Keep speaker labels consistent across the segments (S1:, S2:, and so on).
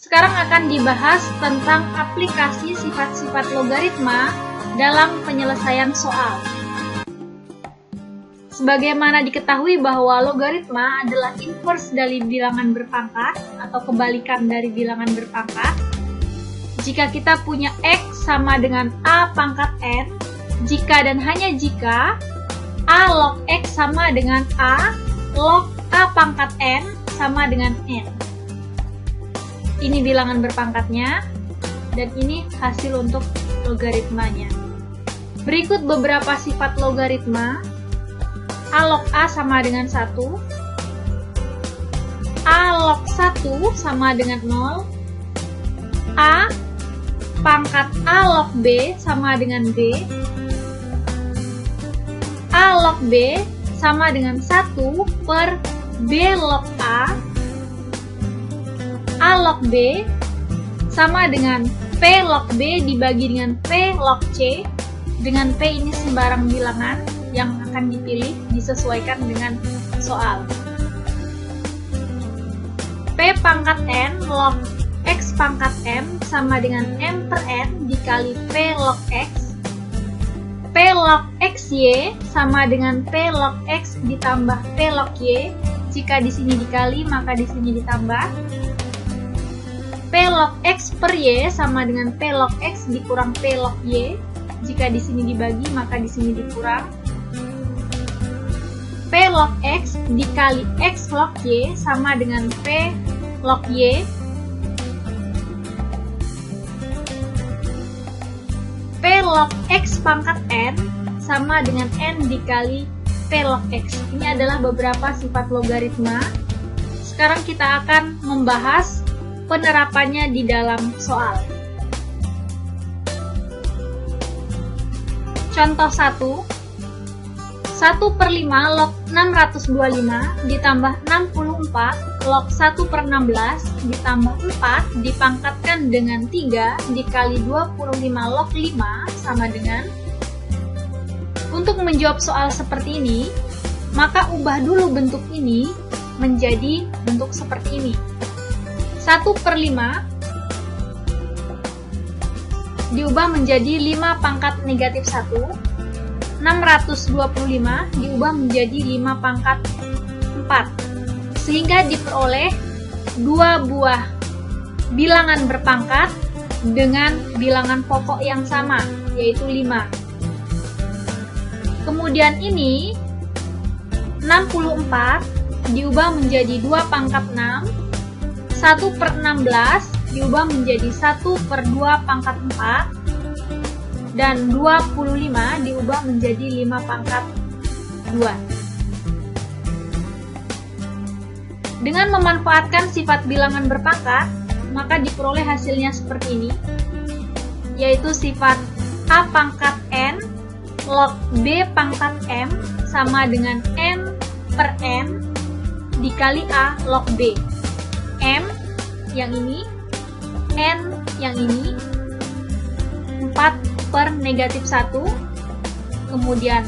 S1: Sekarang akan dibahas tentang aplikasi sifat-sifat logaritma dalam penyelesaian soal. Sebagaimana diketahui bahwa logaritma adalah inverse dari bilangan berpangkat atau kebalikan dari bilangan berpangkat. Jika kita punya X sama dengan A pangkat N, jika dan hanya jika A log X sama dengan A log A pangkat N sama dengan N. Ini bilangan berpangkatnya, dan ini hasil untuk logaritmanya. Berikut beberapa sifat logaritma. A log A sama dengan 1, A log 1 sama dengan 0, A pangkat A log B sama dengan B, A log B sama dengan 1 per B log A log B sama dengan P log B dibagi dengan P log C, dengan P ini sembarang bilangan yang akan dipilih disesuaikan dengan soal. P pangkat N log X pangkat M sama dengan M per N dikali P log X. P log XY sama dengan P log X ditambah P log Y. Jika di sini dikali, maka di sini ditambah. P log X per Y sama dengan P log X dikurang P log Y. Jika di sini dibagi, maka di sini dikurang. P log X dikali X log Y sama dengan P log Y. P log X pangkat N sama dengan N dikali P log X. Ini adalah beberapa sifat logaritma. Sekarang kita akan membahas penerapannya di dalam soal. Contoh 1, 1 per 5 log 625 ditambah 64 log 1 per 16 ditambah 4 dipangkatkan dengan 3 dikali 25 log 5 sama dengan. Untuk menjawab soal seperti ini, maka ubah dulu bentuk ini menjadi bentuk seperti ini. 1 per 5 diubah menjadi 5 pangkat negatif 1. 625 diubah menjadi 5 pangkat 4. Sehingga diperoleh dua buah bilangan berpangkat dengan bilangan pokok yang sama, yaitu 5. Kemudian ini 64 diubah menjadi 2 pangkat 6. 1 per 16 diubah menjadi 1 per 2 pangkat 4, dan 25 diubah menjadi 5 pangkat 2. Dengan memanfaatkan sifat bilangan berpangkat, maka diperoleh hasilnya seperti ini, yaitu sifat A pangkat N log B pangkat M sama dengan M per N dikali A log B. M yang ini, N yang ini, 4 per negatif 1, kemudian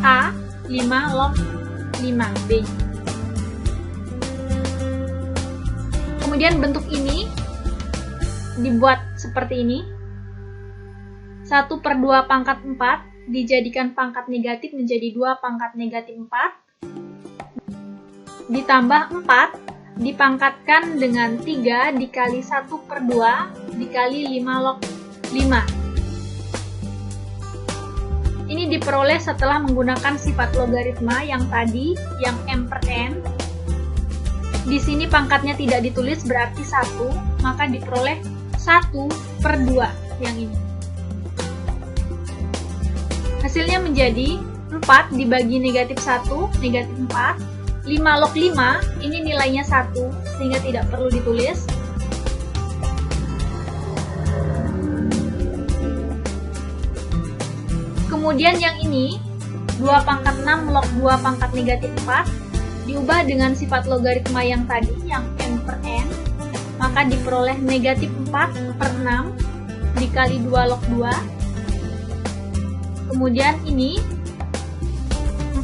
S1: A 5 log 5 B. Kemudian bentuk ini dibuat seperti ini. 1 per 2 pangkat 4 dijadikan pangkat negatif menjadi 2 pangkat negatif 4 ditambah 4 dipangkatkan dengan 3 dikali 1 per 2 dikali 5 log 5. Ini diperoleh setelah menggunakan sifat logaritma yang tadi, yang M per N. Di sini pangkatnya tidak ditulis, berarti 1, maka diperoleh 1 per 2 yang ini. Hasilnya menjadi 4 dibagi negatif 1, negatif 4. 5 log 5, ini nilainya 1, sehingga tidak perlu ditulis. Kemudian yang ini, 2 pangkat 6 log 2 pangkat negatif 4, diubah dengan sifat logaritma yang tadi, yang M per N, maka diperoleh negatif 4 per 6 dikali 2 log 2. Kemudian ini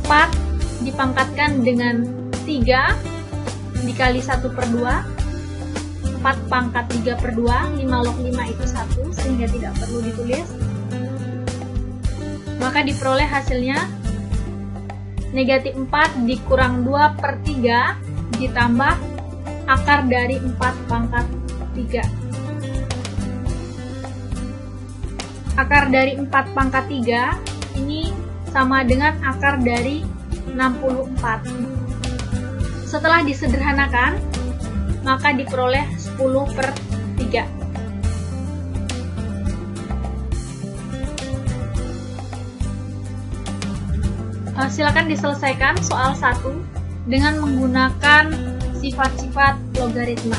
S1: 4 dipangkatkan dengan 3 dikali 1 per 2 4 pangkat 3 per 2, 5 log 5 itu 1, sehingga tidak perlu ditulis. Maka diperoleh hasilnya negatif 4 dikurang 2 per 3 ditambah akar dari 4 pangkat 3. Akar dari 4 pangkat 3 ini sama dengan akar dari 64. Setelah disederhanakan, maka diperoleh 10 per 3. Silakan diselesaikan soal 1 dengan menggunakan sifat-sifat logaritma.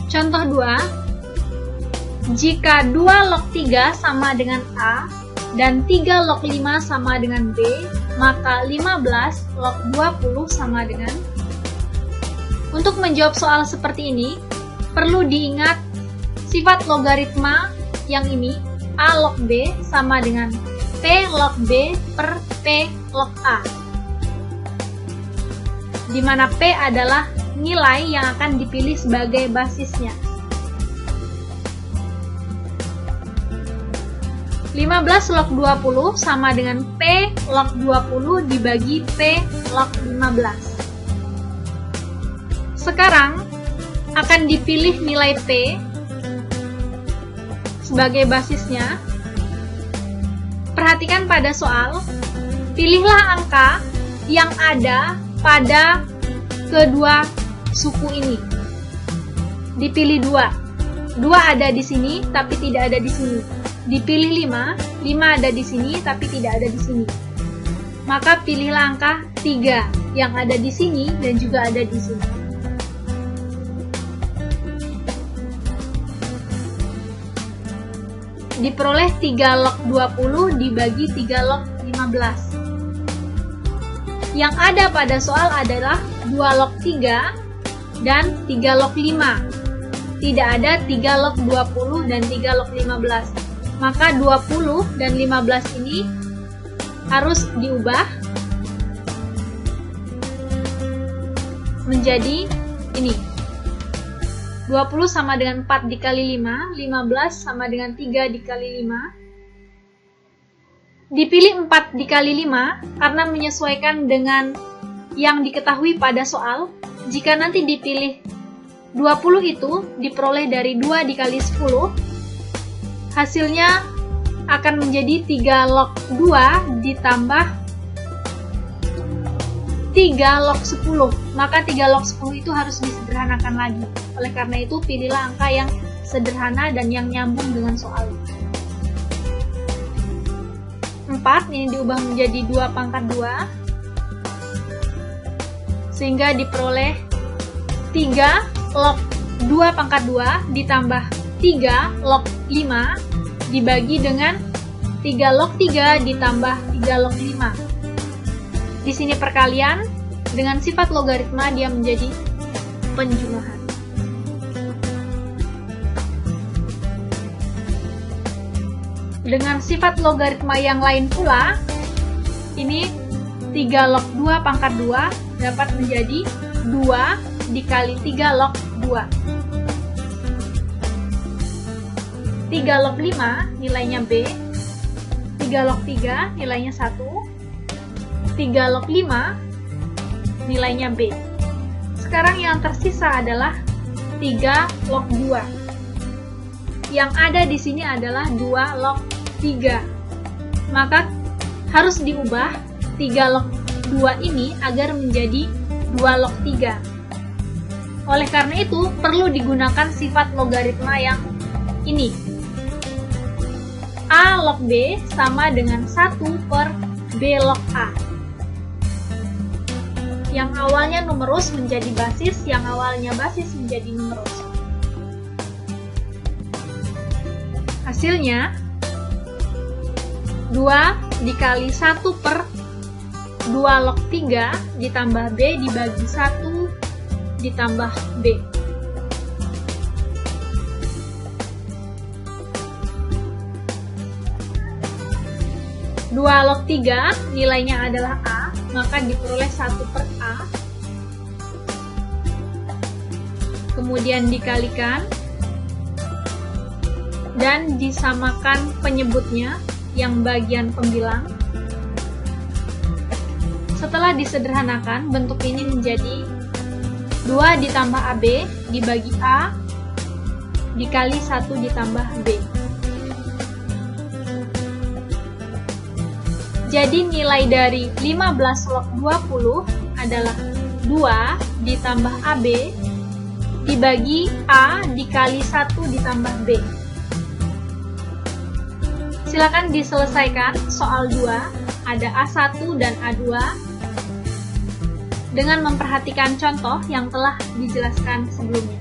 S1: Contoh 2, jika 2 log 3 sama dengan A dan 3 log 5 sama dengan B, maka 15 log 20 sama dengan. Untuk menjawab soal seperti ini, perlu diingat sifat logaritma yang ini, A log B sama dengan P log B per P log A, di mana P adalah nilai yang akan dipilih sebagai basisnya. 15 log 20 sama dengan P log 20 dibagi P log 15. Sekarang akan dipilih nilai P sebagai basisnya. Perhatikan pada soal, pilihlah angka yang ada pada kedua suku ini. Dipilih 2 ada di sini tapi tidak ada di sini. Dipilih 5 ada di sini tapi tidak ada di sini. Maka pilihlah angka 3 yang ada di sini dan juga ada di sini. Diperoleh 3 log 20 dibagi 3 log 15. Yang ada pada soal adalah 2 log 3 dan 3 log 5. Tidak ada 3 log 20 dan 3 log 15. Maka 20 dan 15 ini harus diubah menjadi ini. 20 sama dengan 4 dikali 5, 15 sama dengan 3 dikali 5. Dipilih 4 dikali 5 karena menyesuaikan dengan yang diketahui pada soal. Jika nanti dipilih 20 itu diperoleh dari 2 dikali 10, hasilnya akan menjadi 3 log 2 ditambah 3 log 10. Maka 3 log 10 itu harus disederhanakan lagi. Oleh karena itu, pilihlah angka yang sederhana dan yang nyambung dengan soal. 4 ini diubah menjadi 2 pangkat 2, sehingga diperoleh 3 log 2 pangkat 2 ditambah 3 log 5 dibagi dengan 3 log 3 ditambah 3 log 5. Di sini perkalian, dengan sifat logaritma dia menjadi penjumlahan. Dengan sifat logaritma yang lain pula, ini 3 log 2 pangkat 2 dapat menjadi 2 dikali 3 log 2. 3 log 5 nilainya B, 3 log 3 nilainya 1, 3 log 5 nilainya B. Sekarang yang tersisa adalah 3 log 2. Yang ada di sini adalah 2 log 3. Maka harus diubah 3 log 2 ini agar menjadi 2 log 3. Oleh karena itu, perlu digunakan sifat logaritma yang ini. A log B sama dengan 1 per B log A. Yang awalnya numerus menjadi basis, yang awalnya basis menjadi numerus. Hasilnya 2 dikali 1 per 2 log 3 ditambah B dibagi 1 ditambah B. Dua log 3 nilainya adalah A, maka diperoleh 1/A. Kemudian dikalikan dan disamakan penyebutnya yang bagian pembilang. Setelah disederhanakan, bentuk ini menjadi 2 ditambah AB dibagi A dikali 1 ditambah B. Jadi nilai dari 15 log 20 adalah 2 ditambah AB dibagi A dikali 1 ditambah B. Silakan diselesaikan soal 2, ada A1 dan A2, dengan memperhatikan contoh yang telah dijelaskan sebelumnya.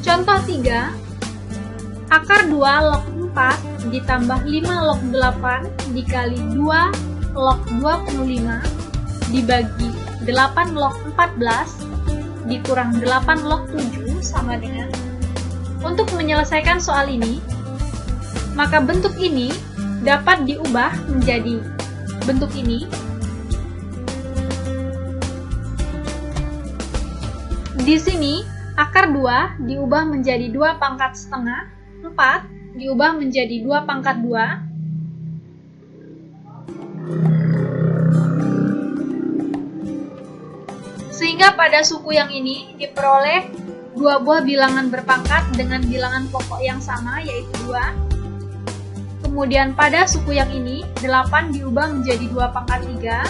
S1: Contoh 3, akar 2 log 4 ditambah 5 log 8 dikali 2 log 25 dibagi 8 log 14 dikurang 8 log 7 sama dengan. Untuk menyelesaikan soal ini, maka bentuk ini dapat diubah menjadi bentuk ini. Di sini, akar 2 diubah menjadi 2 pangkat setengah, 4 diubah menjadi 2 pangkat 2, sehingga pada suku yang ini diperoleh 2 buah bilangan berpangkat dengan bilangan pokok yang sama, yaitu 2. Kemudian pada suku yang ini, 8 diubah menjadi 2 pangkat 3,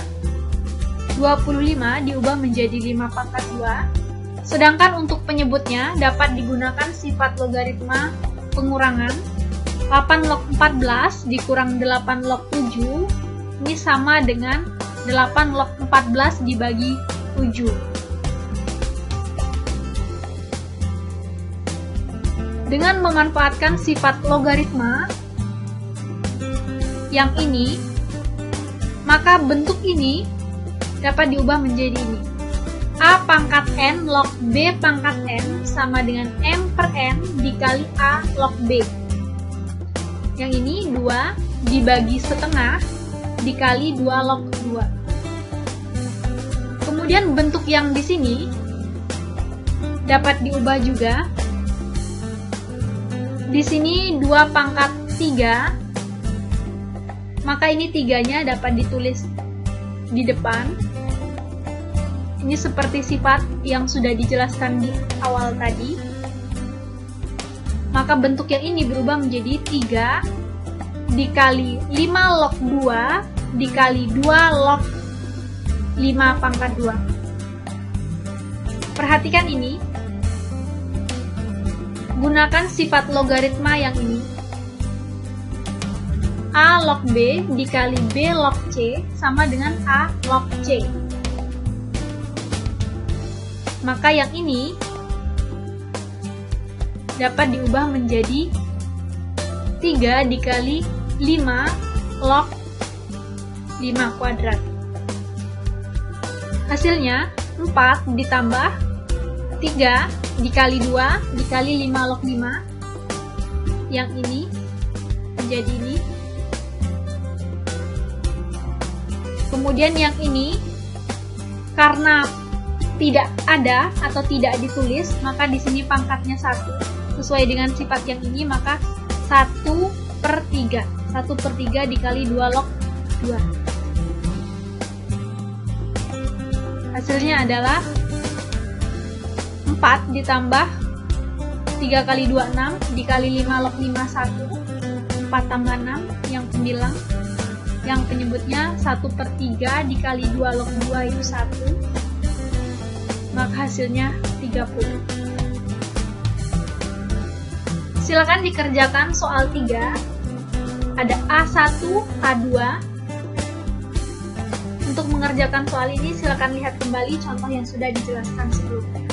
S1: 25 diubah menjadi 5 pangkat 2, sedangkan untuk penyebutnya dapat digunakan sifat logaritma pengurangan. 8 log 14 dikurang 8 log 7, ini sama dengan 8 log 14 dibagi 7. Dengan memanfaatkan sifat logaritma yang ini, maka bentuk ini dapat diubah menjadi ini. A pangkat N log B pangkat N sama dengan M per N dikali A log B. Yang ini 2 dibagi setengah dikali 2 log 2. Kemudian bentuk yang di sini dapat diubah juga. Di sini 2 pangkat 3, maka ini 3-nya dapat ditulis di depan. Ini seperti sifat yang sudah dijelaskan di awal tadi. Maka bentuk yang ini berubah menjadi 3 dikali 5 log 2 dikali 2 log 5 pangkat 2. Perhatikan ini. Gunakan sifat logaritma yang ini. A log B dikali B log C sama dengan A log C. Maka yang ini dapat diubah menjadi 3 dikali 5 log 5 kuadrat. Hasilnya 4 ditambah 3 dikali 2 dikali 5 log 5. Yang ini menjadi ini. Kemudian yang ini, karena tidak ada atau tidak ditulis, maka di sini pangkatnya 1. Sesuai dengan sifat yang ini, maka 1/3. 1/3 dikali 2 log 2. Hasilnya adalah 4 ditambah 3 kali 2, 6, dikali 5 log 5, 1. 4 tambah 6, yang pembilang. Yang penyebutnya 1/3 dikali 2 log 2 itu 1. Maka hasilnya 30. Silakan dikerjakan soal 3. Ada A1, A2. Untuk mengerjakan soal ini silakan lihat kembali contoh yang sudah dijelaskan sebelumnya.